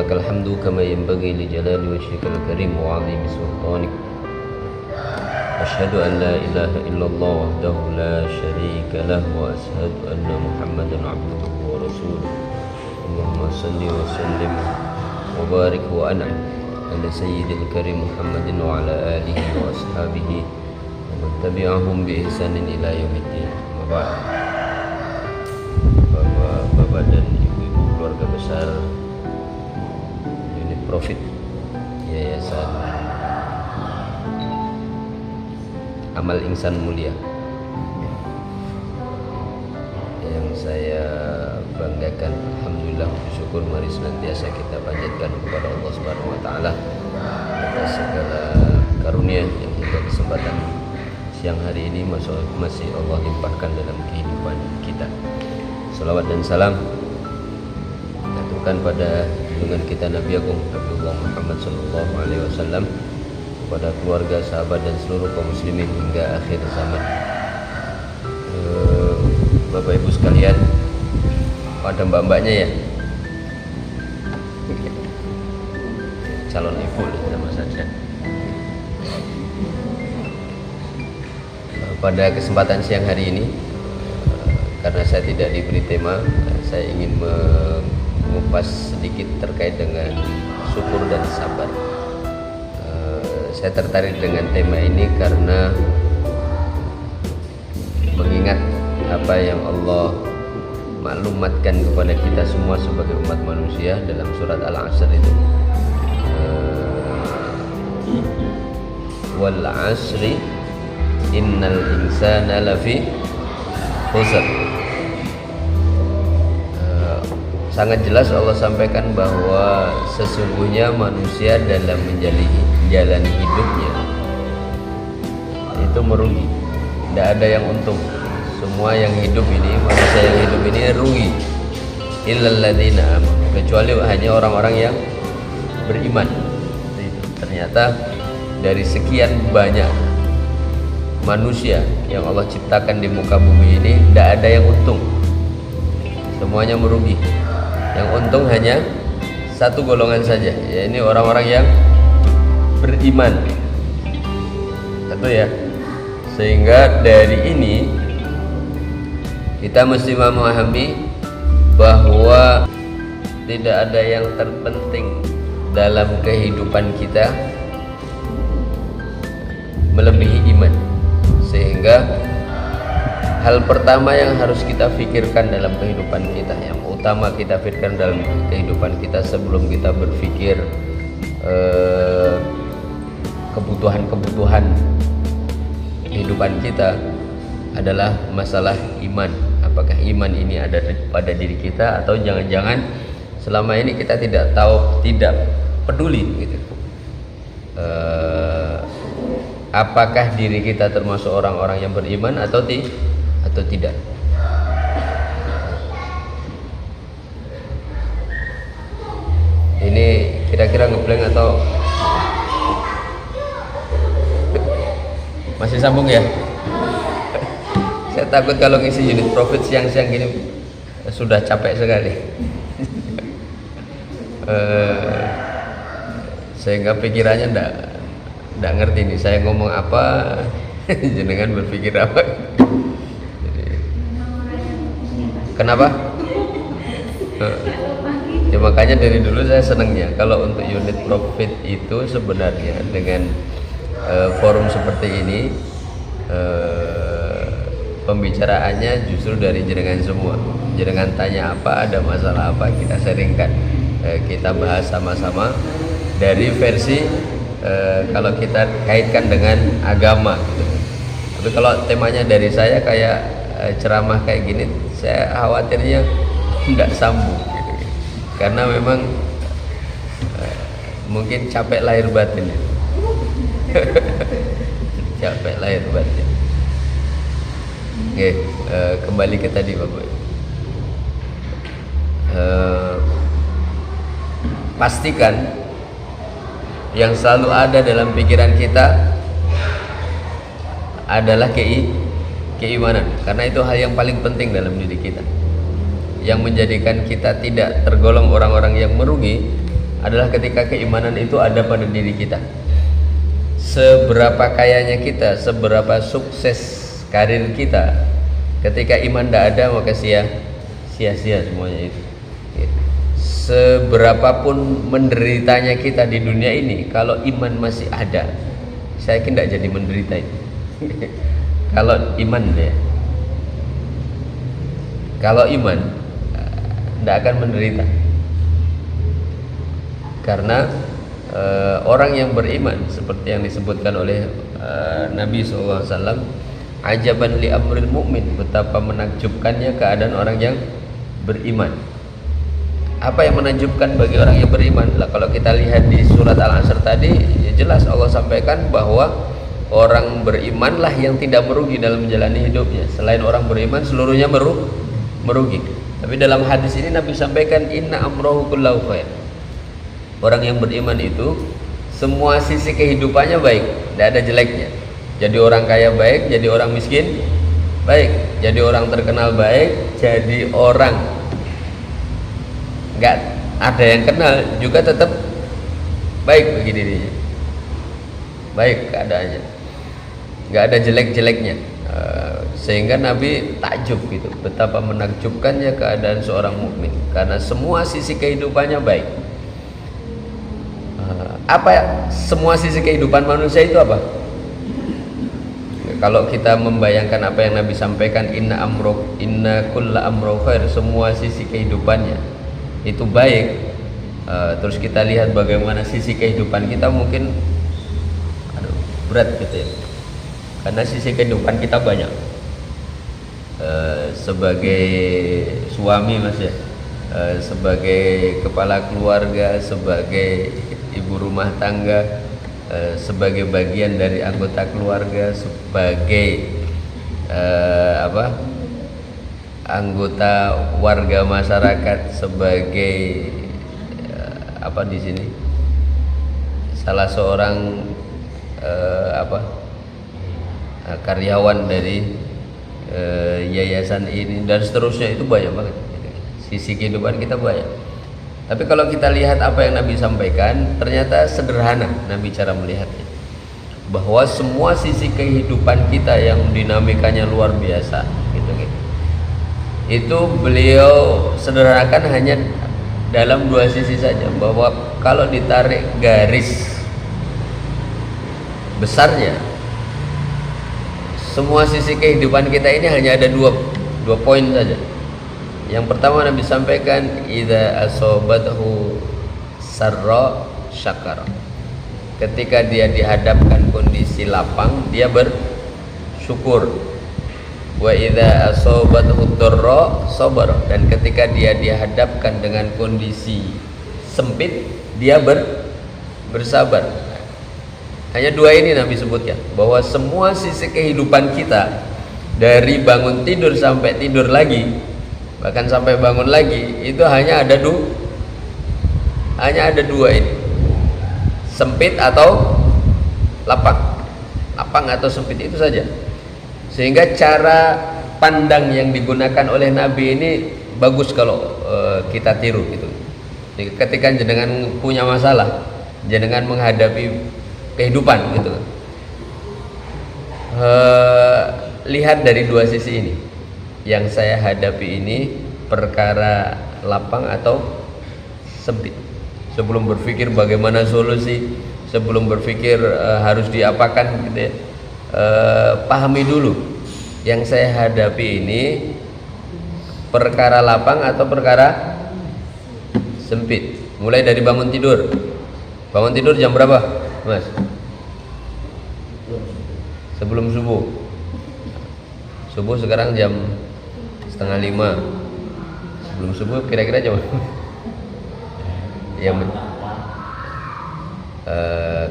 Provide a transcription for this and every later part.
lakal hamdu kama yanbaghi li jalali wajhikal karim wa 'azimi sultanik. Asyhadu an la ilaha illallah wahdahu la syarika lah wa asyhadu anna Muhammadan 'abduhu wa rasuluh. Allahumma salli wa sallim wa barik wa an'am ala sayyidil karim Muhammadin wa ala alihi wa ashabihi wa man tabi'ahum bi ihsanin ila yaumiddin. Bapak dan ibu-ibu keluarga besar Unit Profit Yayasan Amal Insan Mulia, yang saya banggakan, alhamdulillah, bersyukur, mari senantiasa kita panjatkan kepada Allah Subhanahu wa taala atas segala karunia yang hingga kesempatan siang hari ini masih Allah limpahkan dalam kehidupan kita. Salawat dan salam aturkan pada junjungan kita Nabi Agung Habibullah Muhammad sallallahu alaihi wasallam, kepada keluarga, sahabat dan seluruh kaum muslimin hingga akhir zaman. Bapak Ibu sekalian, ada mbak-mbaknya ya, calon ibu sama saja. Pada kesempatan siang hari ini, karena saya tidak diberi tema, saya ingin mengupas sedikit terkait dengan syukur dan sabar. Saya tertarik dengan tema ini karena mengingat apa yang Allah maklumatkan kepada kita semua sebagai umat manusia dalam surat Al-Asr itu. Wal 'asri innal insana lafi khusr. Sangat jelas Allah sampaikan bahwa sesungguhnya manusia dalam menjalani hidupnya itu merugi, tidak ada yang untung. Semua yang hidup ini, manusia yang hidup ini rugi, illal ladzina amanu, kecuali hanya orang-orang yang beriman. Ternyata dari sekian banyak manusia yang Allah ciptakan di muka bumi ini, tidak ada yang untung, semuanya merugi. Yang untung hanya satu golongan saja, yaitu orang-orang yang beriman. Satu ya. Sehingga dari ini kita mesti memahami bahwa tidak ada yang terpenting dalam kehidupan kita melebihi iman. Sehingga hal pertama yang harus kita pikirkan dalam kehidupan kita, yang utama kita pikirkan dalam kehidupan kita sebelum kita berpikir kebutuhan-kebutuhan kehidupan kita adalah masalah iman. Apakah iman ini ada pada diri kita, atau jangan-jangan selama ini kita tidak tahu, tidak peduli gitu. Apakah diri kita termasuk orang-orang yang beriman atau tidak? Ini kira-kira ngeblank atau masih sambung ya? Saya takut kalau ngisi unit profit siang-siang gini sudah capek sekali. Sehingga pikirannya ndak ngerti nih saya ngomong apa, jenengan berpikir apa. Kenapa? Ya makanya dari dulu saya senangnya kalau untuk unit profit itu sebenarnya dengan forum seperti ini, pembicaraannya justru dari jenengan semua. Jenengan tanya apa, ada masalah apa, kita sharingkan, kita bahas sama-sama dari versi kalau kita kaitkan dengan agama gitu. Tapi kalau temanya dari saya kayak ceramah kayak gini, saya khawatirnya tidak sambung gitu. Karena memang mungkin capek lahir batin. Capek lahir batin. Oke, kembali ke tadi Bapak. Pastikan yang selalu ada dalam pikiran kita adalah keimanan, karena itu hal yang paling penting dalam diri kita, yang menjadikan kita tidak tergolong orang-orang yang merugi adalah ketika keimanan itu ada pada diri kita. Seberapa kayanya kita, seberapa sukses karir kita, ketika iman tidak ada maka sia-sia semuanya itu. Seberapapun menderitanya kita di dunia ini, kalau iman masih ada, saya yakin tidak jadi menderita itu. Kalau iman ya, kalau iman tidak akan menderita, karena orang yang beriman seperti yang disebutkan oleh Nabi SAW, ajaban li amril mu'min, betapa menakjubkannya keadaan orang yang beriman. Apa yang menakjubkan bagi orang yang beriman? Lah, kalau kita lihat di surat Al-Asr tadi, ya jelas Allah sampaikan bahwa orang berimanlah yang tidak merugi dalam menjalani hidupnya. Selain orang beriman, seluruhnya merugi. Tapi dalam hadis ini Nabi sampaikan inna amrohu kullahu khair. Orang yang beriman itu semua sisi kehidupannya baik, tidak ada jeleknya. Jadi orang kaya baik, jadi orang miskin baik, jadi orang terkenal baik, jadi orang nggak ada yang kenal juga tetap baik bagi dirinya, baik keadaannya, nggak ada jelek-jeleknya. Sehingga Nabi takjub gitu, betapa menakjubkannya keadaan seorang mukmin karena semua sisi kehidupannya baik. Apa semua sisi kehidupan manusia itu apa? Kalau kita membayangkan apa yang Nabi sampaikan, inna kulla amro khair, semua sisi kehidupannya itu baik. Terus kita lihat bagaimana sisi kehidupan kita mungkin berat gitu ya, karena sisi kehidupan kita banyak. Sebagai suami mas ya, sebagai kepala keluarga, sebagai ibu rumah tangga, sebagai bagian dari anggota keluarga, sebagai anggota warga masyarakat, sebagai di sini salah seorang karyawan dari yayasan ini dan seterusnya. Itu banyak banget sisi kehidupan kita banyak. Tapi kalau kita lihat apa yang Nabi sampaikan, ternyata sederhana Nabi cara melihatnya, bahwa semua sisi kehidupan kita yang dinamikanya luar biasa gitu. Itu beliau sederhanakan hanya dalam dua sisi saja, bahwa kalau ditarik garis besarnya, semua sisi kehidupan kita ini hanya ada dua poin saja. Yang pertama Nabi sampaikan, idza asobathu sarra syakara. Ketika dia dihadapkan kondisi lapang, dia bersyukur. Wa idza asobathu dharra sabar. Dan ketika dia dihadapkan dengan kondisi sempit, dia bersabar. Hanya dua ini Nabi sebutkan, bahwa semua sisi kehidupan kita, dari bangun tidur sampai tidur lagi, bahkan sampai bangun lagi, itu hanya ada dua ini, sempit atau lapang atau sempit, itu saja. Sehingga cara pandang yang digunakan oleh Nabi ini bagus kalau kita tiru gitu. Ketika jenengan punya masalah, jenengan menghadapi kehidupan gitu, lihat dari dua sisi ini. Yang saya hadapi ini perkara lapang atau sempit. Sebelum berpikir bagaimana solusi, sebelum berpikir harus diapakan gitu ya, pahami dulu yang saya hadapi ini perkara lapang atau perkara sempit. Mulai dari bangun tidur jam berapa mas? Sebelum subuh sekarang jam 4:30. Sebelum subuh kira-kira jam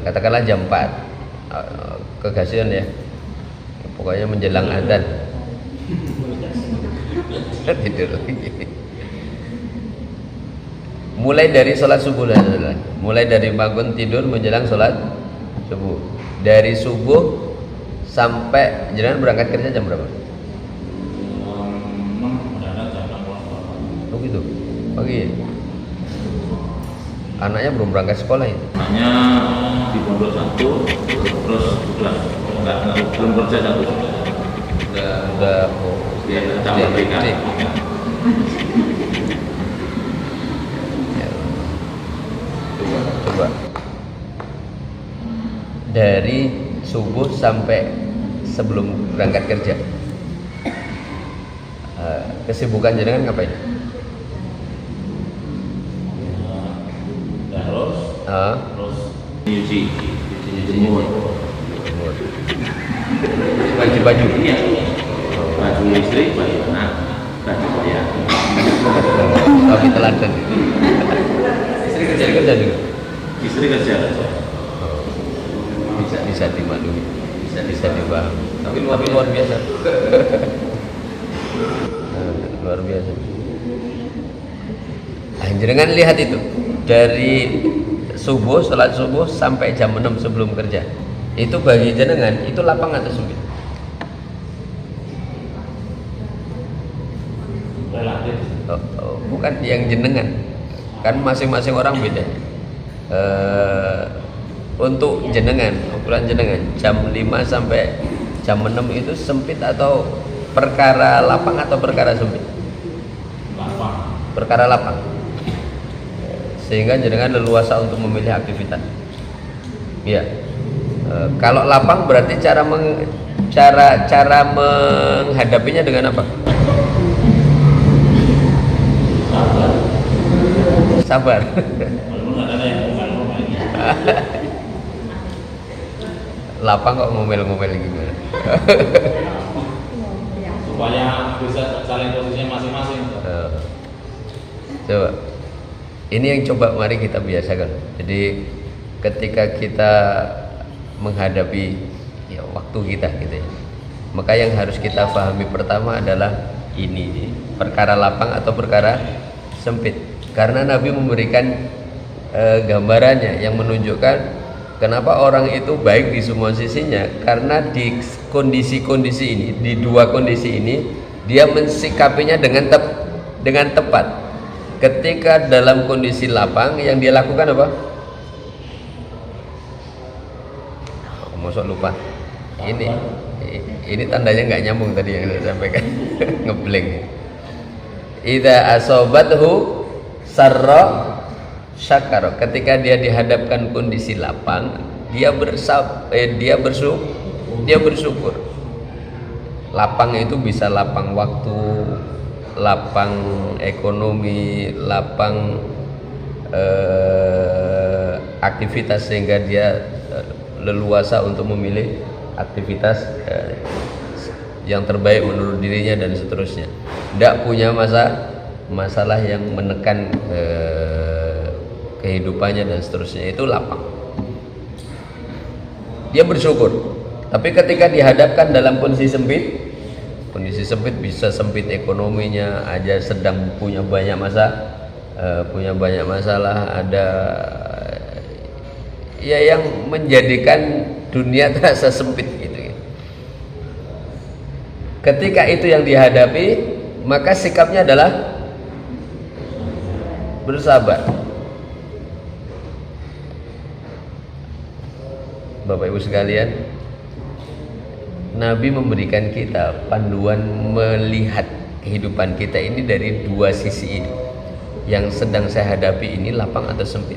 katakanlah jam 4, kegasian ya, pokoknya menjelang adzan tidur lagi. Mulai dari sholat subuh, mulai dari bangun tidur menjelang sholat subuh, dari subuh sampai jenengan berangkat kerja jam berapa? Oh gitu, pagi ya? Anaknya belum berangkat sekolah itu. Anaknya di pondok satu, terus udah belum kerja satu. Udah Dia tambah berikan. Coba dari subuh sampai sebelum berangkat kerja, kesibukan jenengan ngapain? Terus nyuci jemur. Baju. Iya. Baju istri, baju anak, baju saya. Tapi teladan. Istri kerja juga. Istri kerja. Bisa dimaklumi, bisa dipahami. Tapi luar biasa. Luar biasa. Jenengan lihat itu dari subuh, sholat subuh sampai jam 6 sebelum kerja. Itu bagi jenengan itu lapang atau sempit? Relatif. Bukan yang jenengan, kan masing-masing orang beda. Untuk jenengan, ukuran jenengan jam 5 sampai jam 6 itu sempit atau perkara lapang atau perkara sempit? Lapang. Perkara lapang. Sehingga jenengan leluasa untuk memilih aktivitas. Iya. Kalau lapang berarti cara menghadapinya dengan apa? Sabar. Walaupun ada yang ngomel-ngomelnya. Lapang kok ngomel-ngomel gimana? Supaya bisa saling posisinya masing-masing. Coba. Ini yang coba mari kita biasakan. Jadi ketika kita menghadapi waktu kita gitu ya, maka yang harus kita pahami pertama adalah ini perkara lapang atau perkara sempit. Karena Nabi memberikan gambarannya yang menunjukkan kenapa orang itu baik di semua sisinya, karena di kondisi-kondisi ini, di dua kondisi ini dia mensikapinya dengan tepat. Ketika dalam kondisi lapang, yang dia lakukan apa? Masuk lupa. Ini tandanya nggak nyambung tadi yang saya sampaikan. Ngeblank. Idza asobathu sarra syakara. Ketika dia dihadapkan kondisi lapang, dia bersyukur. Lapang itu bisa lapang waktu, lapang ekonomi, lapang aktivitas, sehingga dia leluasa untuk memilih aktivitas yang terbaik menurut dirinya dan seterusnya. Tidak punya masalah yang menekan kehidupannya dan seterusnya. Itu lapang. Dia bersyukur. Tapi ketika dihadapkan dalam kondisi sempit bisa sempit ekonominya, aja sedang punya banyak masalah, ada ya yang menjadikan dunia terasa sempit gitu. Ketika itu yang dihadapi, maka sikapnya adalah bersabar. Bapak Ibu sekalian, Nabi memberikan kita panduan melihat kehidupan kita ini dari dua sisi ini. Yang sedang saya hadapi ini lapang atau sempit.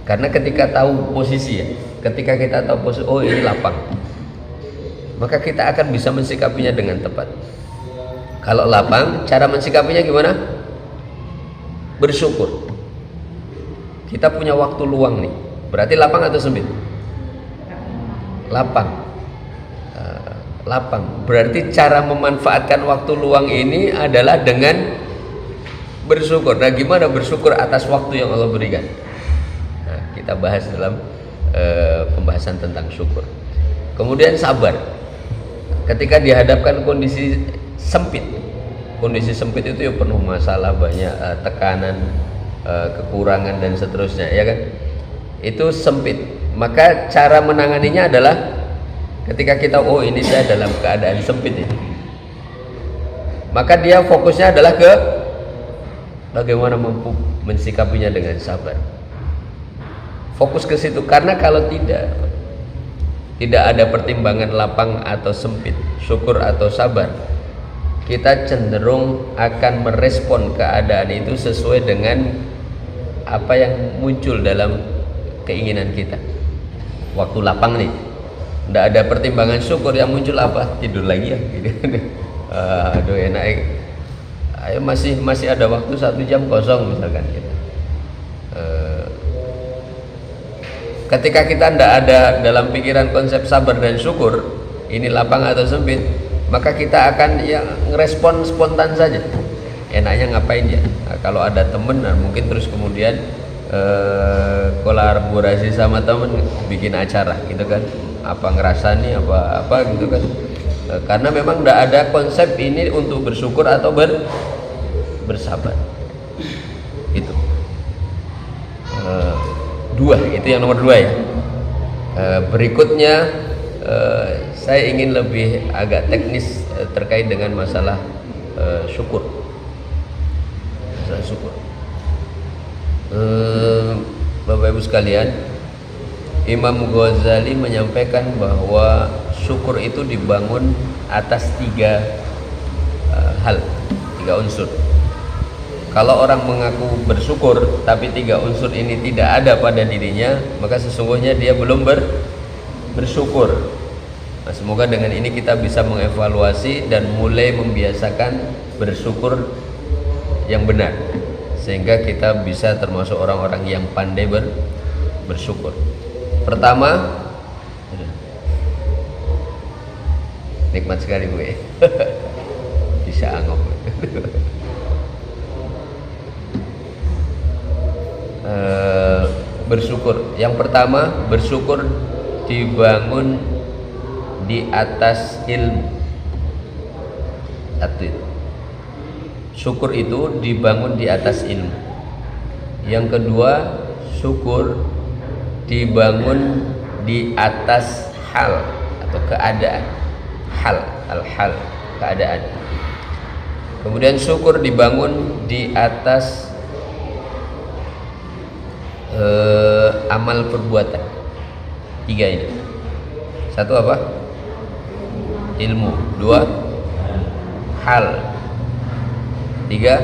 Karena ketika tahu posisi ya, ketika kita tahu posisi, oh ini lapang, maka kita akan bisa mensikapinya dengan tepat. Kalau lapang, cara mensikapinya gimana? Bersyukur. Kita punya waktu luang nih, berarti lapang atau sempit? Lapang. Lapang. Berarti cara memanfaatkan waktu luang ini adalah dengan bersyukur. Nah, gimana bersyukur atas waktu yang Allah berikan? Nah, kita bahas dalam pembahasan tentang syukur. Kemudian sabar. Ketika dihadapkan kondisi sempit itu ya penuh masalah, banyak tekanan, kekurangan dan seterusnya, ya kan? Itu sempit. Maka cara menanganinya adalah ketika kita ini saya dalam keadaan sempit ini, maka dia fokusnya adalah ke bagaimana mampu mensikapinya dengan sabar. Fokus ke situ, karena kalau tidak ada pertimbangan lapang atau sempit, syukur atau sabar, kita cenderung akan merespon keadaan itu sesuai dengan apa yang muncul dalam keinginan kita. Waktu lapang nih, tidak ada pertimbangan syukur, yang muncul apa? Tidur lagi ya gitu. Aduh enak, ayo masih ada waktu 1 jam kosong misalkan gitu. Ketika kita tidak ada dalam pikiran konsep sabar dan syukur, ini lapang atau sempit, maka kita akan ya ngerespon spontan saja. Enaknya ngapain ya? Nah, kalau ada temen, nah mungkin terus kemudian kolaborasi sama temen bikin acara gitu kan, apa ngerasani apa gitu kan. Karena memang tidak ada konsep ini untuk bersyukur atau bersabar. Itu itu yang nomor 2 ya. Berikutnya saya ingin lebih agak teknis terkait dengan masalah syukur. Masalah syukur. Bapak Ibu sekalian, Imam Ghazali menyampaikan bahwa syukur itu dibangun atas 3 hal, 3 unsur. Kalau orang mengaku bersyukur tapi 3 unsur ini tidak ada pada dirinya, maka sesungguhnya dia belum bersyukur. Nah, semoga dengan ini kita bisa mengevaluasi dan mulai membiasakan bersyukur yang benar, sehingga kita bisa termasuk orang-orang yang pandai bersyukur. Pertama, nikmat sekali gue. Bisa angop. Bersyukur. Yang pertama, bersyukur dibangun di atas ilmu. Satu. Syukur itu dibangun di atas ilmu. Yang kedua, syukur dibangun di atas hal atau keadaan. Hal, keadaan. Kemudian syukur dibangun di atas amal perbuatan. 3 ini. 1 apa? Ilmu. 2 hal. 3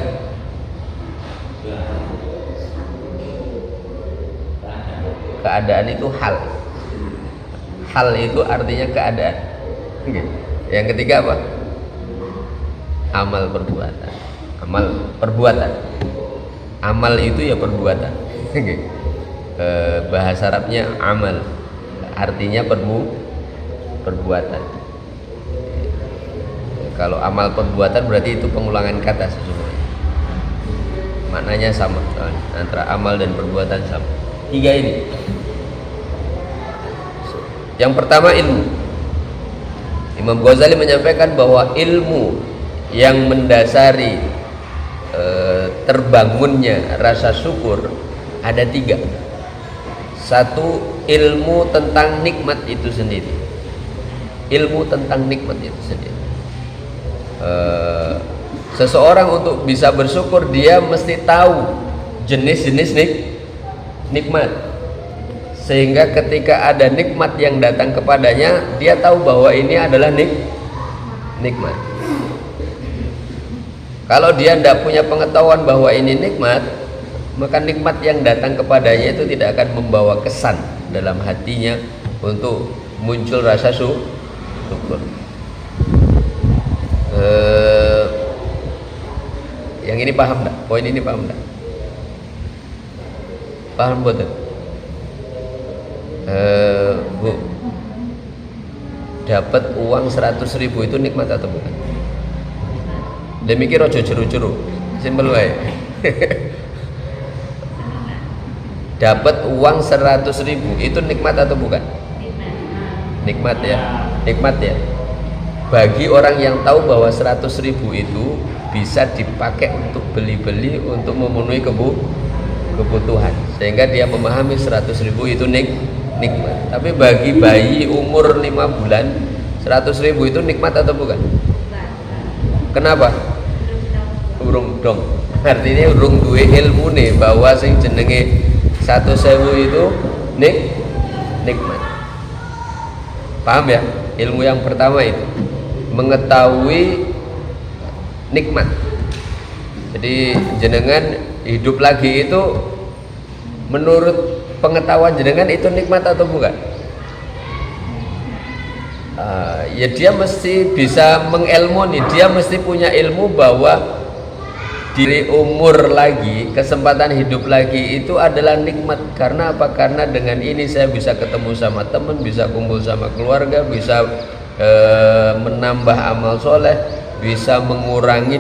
keadaan. Itu hal itu artinya keadaan. Yang ketiga apa? Amal perbuatan. Amal itu ya perbuatan. Bahasa Arabnya amal, artinya perbuatan. Kalau amal perbuatan berarti itu pengulangan kata sesungguhnya. Maknanya sama, antara amal dan perbuatan sama. 3 ini. Yang pertama, ilmu. Imam Ghazali menyampaikan bahwa ilmu yang mendasari terbangunnya rasa syukur ada 3. 1, ilmu tentang nikmat itu sendiri. Ilmu tentang nikmat itu sendiri. Seseorang untuk bisa bersyukur, dia mesti tahu jenis-jenis nikmat, sehingga ketika ada nikmat yang datang kepadanya, dia tahu bahwa ini adalah nikmat. Kalau dia tidak punya pengetahuan bahwa ini nikmat, maka nikmat yang datang kepadanya itu tidak akan membawa kesan dalam hatinya untuk muncul rasa syukur. Yang ini paham enggak? Poin ini paham enggak? Paham betul? Bu, dapat uang 100.000 itu nikmat atau bukan? Demikir ojo jeru-jeru, simpel wae. Dapat uang 100.000 itu nikmat atau bukan? Nikmat ya, nikmat ya. Bagi orang yang tahu bahwa 100.000 itu bisa dipakai untuk beli-beli untuk memenuhi kebutuhan, sehingga dia memahami 100.000 itu nikmat. Tapi bagi bayi umur 5 bulan 100.000 itu nikmat atau bukan? Kenapa? Urung dong. Artinya urung duwe ilmu nih bahwa sing jenenge 100.000 itu nikmat. Paham ya? Ilmu yang pertama itu mengetahui nikmat. Jadi jenengan hidup lagi itu menurut pengetahuan jenengan itu nikmat atau bukan? Ya dia mesti bisa mengelmoni, dia mesti punya ilmu bahwa diri umur lagi, kesempatan hidup lagi itu adalah nikmat. Karena apa? Karena dengan ini saya bisa ketemu sama teman, bisa kumpul sama keluarga, bisa menambah amal soleh, bisa mengurangi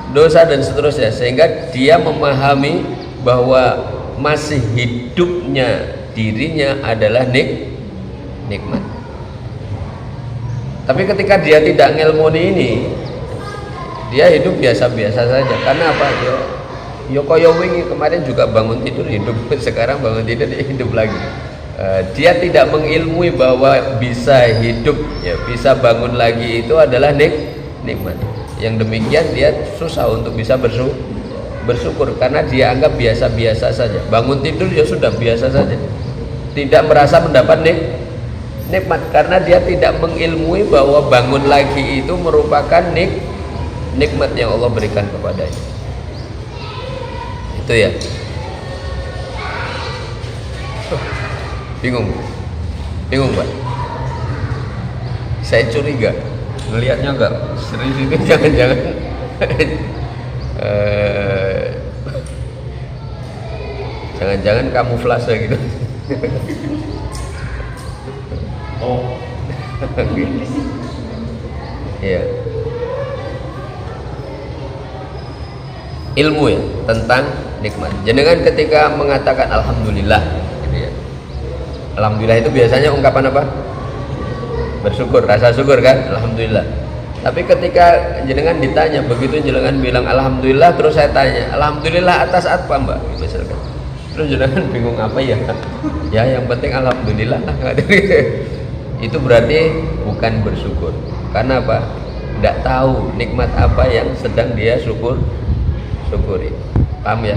dosa dan seterusnya, sehingga dia memahami bahwa masih hidupnya dirinya adalah nikmat. Tapi ketika dia tidak ngelmoni ini, dia hidup biasa-biasa saja. Karena apa? Yo koyo wingi kemarin juga bangun tidur hidup, sekarang bangun tidur hidup lagi. Dia tidak mengilmui bahwa bisa hidup, ya bisa bangun lagi itu adalah nikmat. Yang demikian dia susah untuk bisa bersyukur karena dia anggap biasa-biasa saja. Bangun tidur ya sudah biasa saja, tidak merasa mendapat nikmat karena dia tidak mengilmui bahwa bangun lagi itu merupakan nikmat yang Allah berikan kepadanya. Itu ya. Bingung Pak? Saya curiga melihatnya enggak serius itu, jangan-jangan jangan-jangan kamuflase gitu. Oh. Iya. Ilmu ya tentang nikmat. Jenengan ketika mengatakan alhamdulillah gitu ya. Alhamdulillah itu biasanya ungkapan apa? Bersyukur, rasa syukur kan? Alhamdulillah. Tapi ketika jenengan ditanya, begitu jenengan bilang alhamdulillah, terus saya tanya, alhamdulillah atas apa, Mbak? Misalkan. Terus jenengan bingung apa ya? Ya yang penting alhamdulillah. Itu berarti bukan bersyukur. Karena apa? Tidak tahu nikmat apa yang sedang dia syukuri. Paham ya?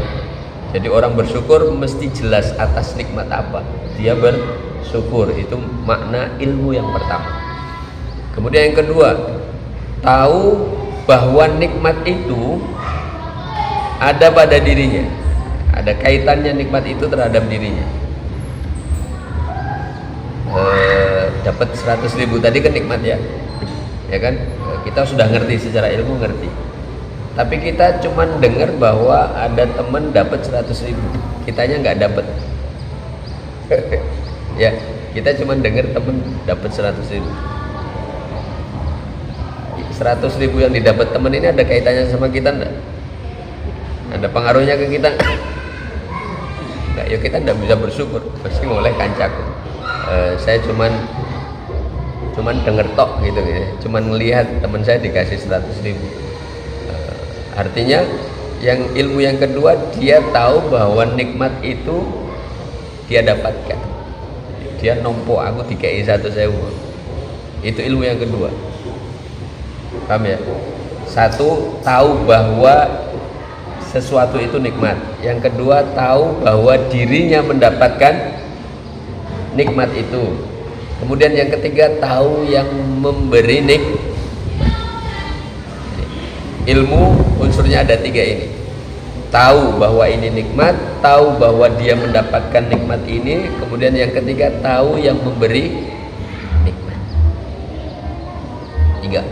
Jadi orang bersyukur mesti jelas atas nikmat apa dia bersyukur. Itu makna ilmu yang pertama. Kemudian yang kedua, tahu bahwa nikmat itu ada pada dirinya, ada kaitannya nikmat itu terhadap dirinya. Dapat 100.000 tadi kan nikmat ya kan? Kita sudah ngerti secara ilmu, ngerti. Tapi kita cuman dengar bahwa ada teman dapat 100.000, kitanya nggak dapat. Ya, kita cuman dengar teman dapat 100.000. 100.000 yang didapat teman ini ada kaitannya sama kita enggak? Ada pengaruhnya ke kita enggak? Ya kita enggak bisa bersyukur. Pasti mulai kancaku. Saya cuman denger tok gitu ya. Cuman melihat teman saya dikasih 100.000. Artinya yang ilmu yang kedua, dia tahu bahwa nikmat itu dia dapatkan. Dia nompo aku dikai 1.000. Itu ilmu yang kedua. Paham ya? Satu, tahu bahwa sesuatu itu nikmat. Yang kedua, tahu bahwa dirinya mendapatkan nikmat itu. Kemudian yang ketiga, tahu yang memberi nikmat. Ilmu unsurnya ada 3 ini. Tahu bahwa ini nikmat, tahu bahwa dia mendapatkan nikmat ini, kemudian yang ketiga, tahu yang memberi nikmat. 3.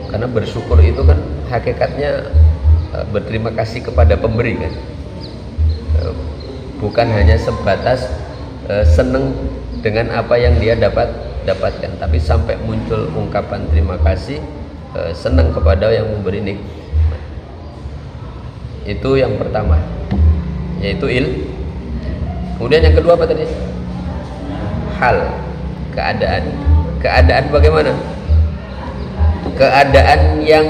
Karena bersyukur itu kan hakikatnya berterima kasih kepada pemberi kan, bukan hanya sebatas seneng dengan apa yang dia dapatkan, tapi sampai muncul ungkapan terima kasih, senang kepada yang memberi nikmat. Itu yang pertama, yaitu Kemudian yang kedua apa tadi? Hal, keadaan bagaimana? Keadaan yang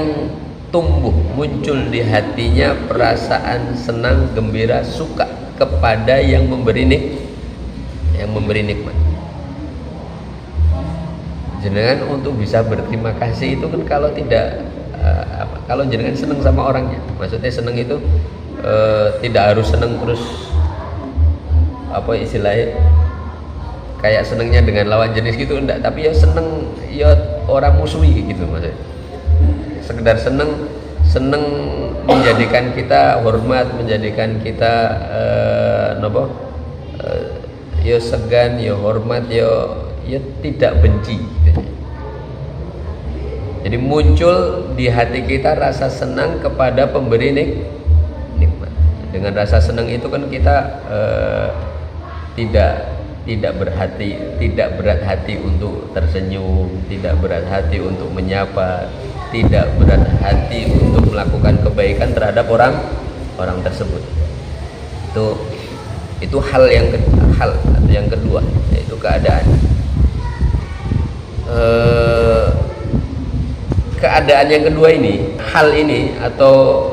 tumbuh, muncul di hatinya perasaan senang, gembira, suka kepada yang memberi nikmat. Jenengan untuk bisa berterima kasih itu kan kalau tidak kalau jenengan senang sama orangnya, maksudnya senang itu tidak harus seneng terus apa istilahnya kayak senengnya dengan lawan jenis gitu, enggak, tapi ya seneng ya orang musuhi gitu maksudnya, sekedar seneng menjadikan kita hormat, menjadikan kita ya segan, ya hormat, ya tidak benci gitu. Jadi muncul di hati kita rasa senang kepada pemberi nikmat. Dengan rasa senang itu kan kita tidak berat hati untuk tersenyum, tidak berat hati untuk menyapa, tidak berat hati untuk melakukan kebaikan terhadap orang tersebut. Itu hal yang kedua, yaitu keadaan. Keadaan yang kedua ini, hal ini atau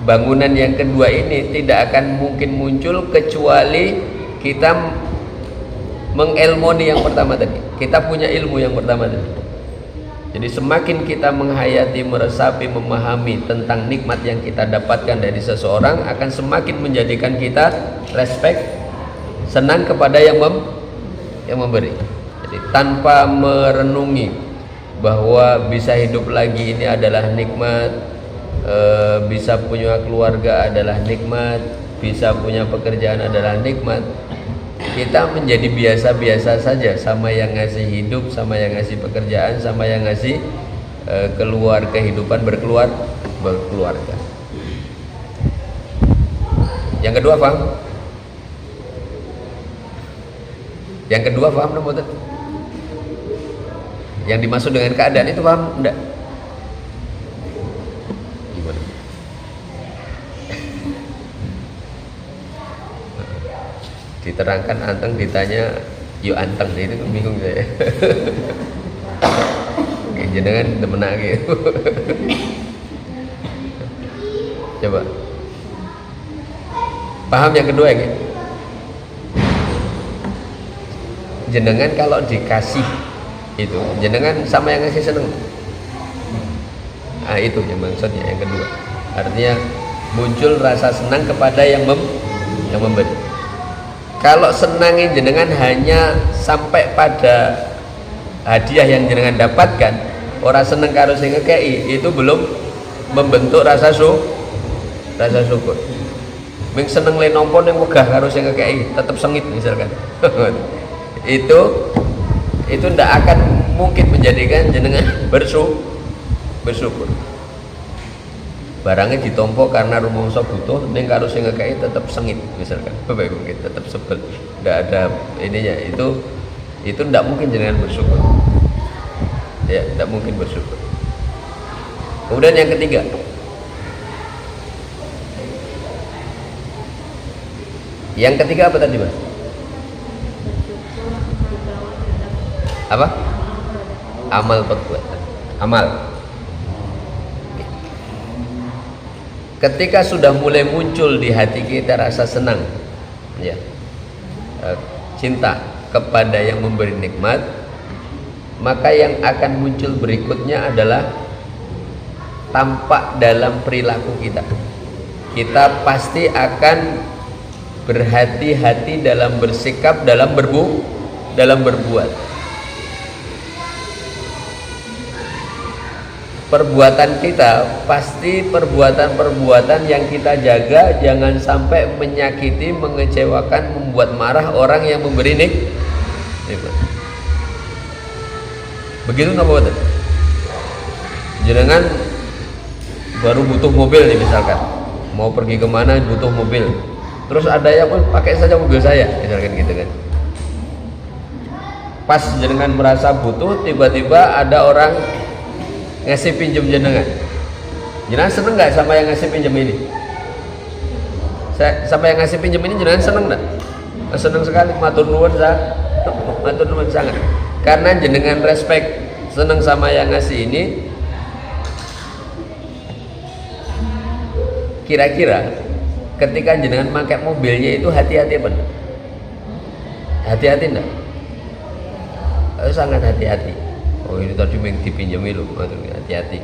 bangunan yang kedua ini tidak akan mungkin muncul kecuali kita mengelmoni yang pertama tadi. Kita punya ilmu yang pertama tadi. Jadi semakin kita menghayati, meresapi, memahami tentang nikmat yang kita dapatkan dari seseorang, akan semakin menjadikan kita respect, senang kepada yang memberi. Jadi tanpa merenungi bahwa bisa hidup lagi ini adalah nikmat, bisa punya keluarga adalah nikmat, bisa punya pekerjaan adalah nikmat, kita menjadi biasa-biasa saja sama yang ngasih hidup, sama yang ngasih pekerjaan, sama yang ngasih kehidupan berkeluarga. Yang kedua paham? Yang kedua paham nomor satu? Yang dimaksud dengan keadaan itu paham enggak? Gimana? Diterangkan anteng, ditanya yuk anteng, itu bingung saya. Jenengan demen gitu. Coba paham yang kedua ya? Jenengan kalau dikasih itu, jenengan sama yang ngasih seneng. Itu yang maksudnya yang kedua. Artinya muncul rasa senang kepada yang memberi. Kalau senangnya jenengan hanya sampai pada hadiah yang jenengan dapatkan, orang seneng karo sing ngekei, itu belum membentuk rasa syukur. Ming seneng le nampa ning wegah karo sing ngekei, tetep sengit misalkan. itu ndak akan mungkin menjadikan jenengan bersyukur. Barangnya ditompo karena rumangsa butuh, ning karo sing ngekei tetep sengit misalkan. Bapak Ibu kita tetep sebel. Ndak ada ininya, itu ndak mungkin jenengan bersyukur. Ya, ndak mungkin bersyukur. Kemudian yang ketiga, apa tadi Mas? Apa? Amal perbuatan. Amal. Ketika sudah mulai muncul di hati kita rasa senang, ya, cinta kepada yang memberi nikmat, maka yang akan muncul berikutnya adalah tampak dalam perilaku kita. Kita pasti akan berhati-hati dalam bersikap, dalam berbuat. Perbuatan kita pasti perbuatan-perbuatan yang kita jaga jangan sampai menyakiti, mengecewakan, membuat marah orang yang memberi nikmat. Begitu napa boten? Jenengan baru butuh mobil nih misalkan, mau pergi kemana butuh mobil, terus ada yang pun pakai saja mobil saya misalkan gitu kan. Pas jenengan merasa butuh, tiba-tiba ada orang ngasih pinjam jenengan seneng nggak sama yang ngasih pinjam ini? Sama yang ngasih pinjam ini jenengan seneng nggak? Seneng sekali, matur nuwun sangat, karena jenengan respect, seneng sama yang ngasih ini. Kira-kira ketika jenengan pakai mobilnya itu hati-hati apa? Hati-hati enggak? Sangat hati-hati. Oh ini tadi yang dipinjami loh, hati-hati.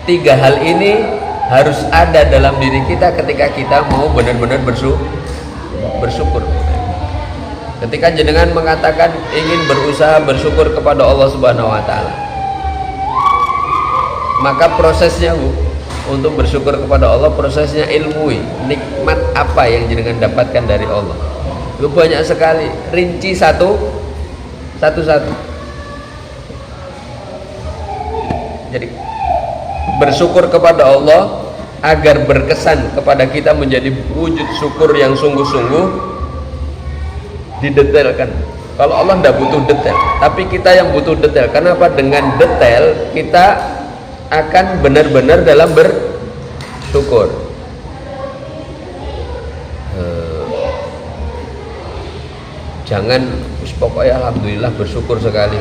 Tiga hal ini harus ada dalam diri kita ketika kita mau benar-benar bersyukur. Ketika jenengan mengatakan ingin berusaha bersyukur kepada Allah Subhanahu wa taala, maka prosesnya untuk bersyukur kepada Allah, prosesnya ilmui nikmat apa yang jenengan dapatkan dari Allah. Itu banyak sekali, rinci satu-satu. Jadi bersyukur kepada Allah agar berkesan kepada kita menjadi wujud syukur yang sungguh-sungguh, didetailkan. Kalau Allah tidak butuh detail, tapi kita yang butuh detail. Kenapa? Dengan detail kita akan benar-benar dalam bersyukur. Jangan pokoknya alhamdulillah bersyukur sekali.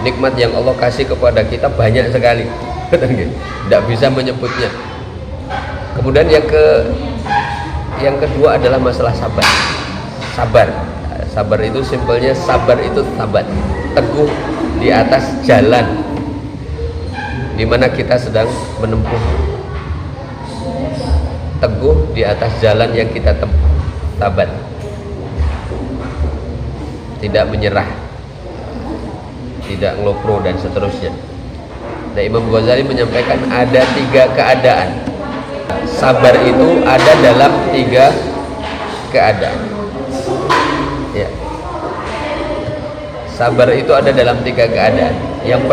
Nikmat yang Allah kasih kepada kita banyak sekali. Tidak bisa menyebutnya. Kemudian yang kedua adalah masalah sabar itu simpelnya, sabar itu tabat, teguh di atas jalan di mana kita sedang menempuh, teguh di atas jalan yang kita tempuh, tabat, tidak menyerah, tidak ngelopro dan seterusnya. Dan Imam Ghazali menyampaikan ada 3 keadaan. Sabar itu ada dalam 3 keadaan. Ya. Sabar itu ada dalam 3 keadaan. Yang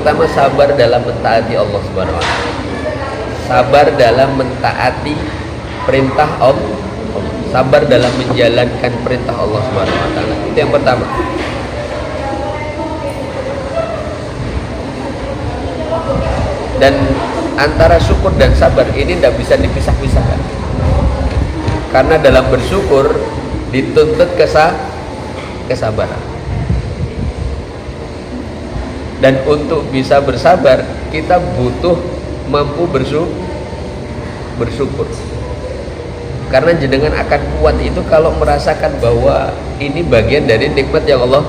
pertama sabar dalam mentaati Allah Subhanahu wa taala. Sabar dalam mentaati perintah Allah. Sabar dalam menjalankan perintah Allah Subhanahu wa taala. Itu yang pertama. Dan antara syukur dan sabar ini tidak bisa dipisah-pisahkan. Karena dalam bersyukur dituntut kesabaran. Dan untuk bisa bersabar kita butuh mampu bersyukur. Karena jenengan akan kuat itu kalau merasakan bahwa ini bagian dari nikmat yang Allah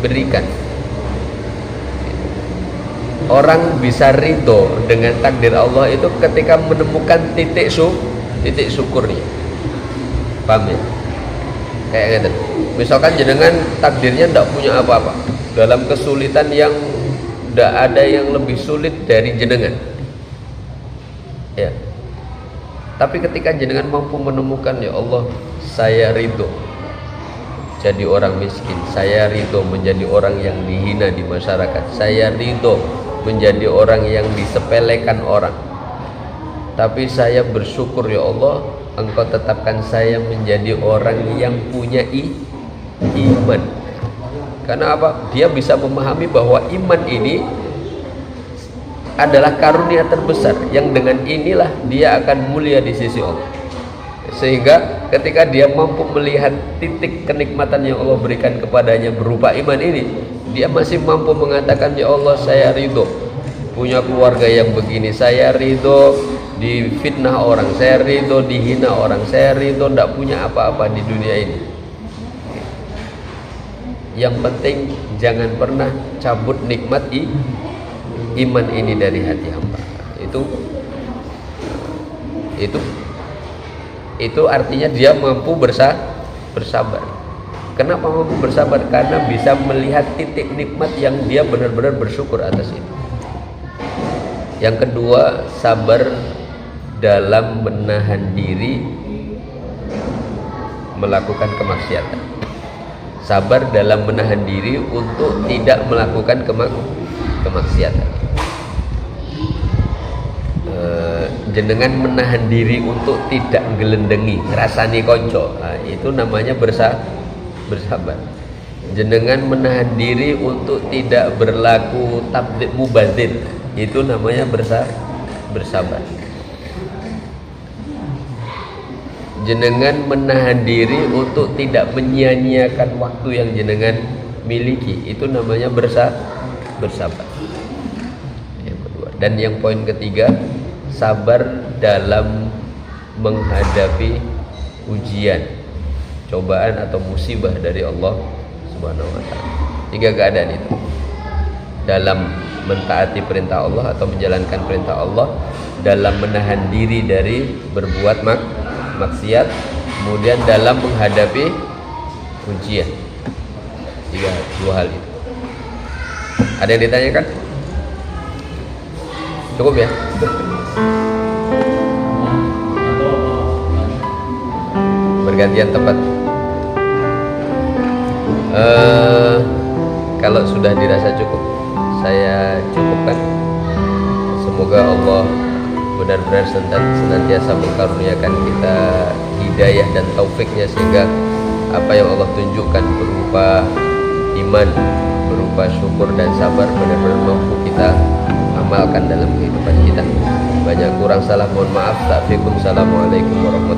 berikan. Orang bisa ridho dengan takdir Allah itu ketika menemukan titik syukurnya. Paham ya? Kayak gitu. Misalkan jenengan takdirnya tidak punya apa-apa, dalam kesulitan yang tidak ada yang lebih sulit dari jenengan, ya. Tapi ketika jenengan mampu menemukan, ya Allah, saya ridho jadi orang miskin, saya ridho menjadi orang yang dihina di masyarakat, saya ridho menjadi orang yang disepelekan orang, tapi saya bersyukur, ya Allah, Engkau tetapkan saya menjadi orang yang punya iman. Karena apa? Dia bisa memahami bahwa iman ini adalah karunia terbesar yang dengan inilah dia akan mulia di sisi Allah. Sehingga ketika dia mampu melihat titik kenikmatan yang Allah berikan kepadanya berupa iman ini, dia masih mampu mengatakan, ya Allah, saya ridho punya keluarga yang begini, saya ridho difitnah orang, saya ridho dihina orang, saya ridho tidak punya apa-apa di dunia ini. Yang penting jangan pernah cabut nikmat iman ini dari hati hamba. Itu artinya dia mampu bersabar. Kenapa mampu bersabar? Karena bisa melihat titik nikmat yang dia benar-benar bersyukur atas itu. Yang kedua, sabar dalam menahan diri melakukan kemaksiatan. Sabar dalam menahan diri untuk tidak melakukan kemaksiatan. Jenengan menahan diri untuk tidak gelendengi, ngrasani konco, itu namanya bersabar. Jenengan menahan diri untuk tidak berlaku tabdzir mubadzir, itu namanya bersabar. Jenengan menahan diri untuk tidak menyia-nyiakan waktu yang jenengan miliki, itu namanya bersabar. Yang kedua. Dan yang poin ketiga, sabar dalam menghadapi ujian, cobaan atau musibah dari Allah Subhanahu wa taala. Tiga keadaan itu. Dalam mentaati perintah Allah atau menjalankan perintah Allah, dalam menahan diri dari berbuat maksiat, kemudian dalam menghadapi ujian. Dua hal itu. Ada yang ditanyakan? Cukup ya? Bergantian tempat. Kalau sudah dirasa cukup, saya cukupkan. Semoga Allah benar-benar senantiasa mengkaruniakan kita hidayah dan taufiknya, sehingga apa yang Allah tunjukkan berupa iman, berupa syukur dan sabar benar-benar mampu kita amalkan dalam kehidupan kita. Banyak kurang salah mohon maaf. Assalamualaikum warahmatullahi wabarakatuh.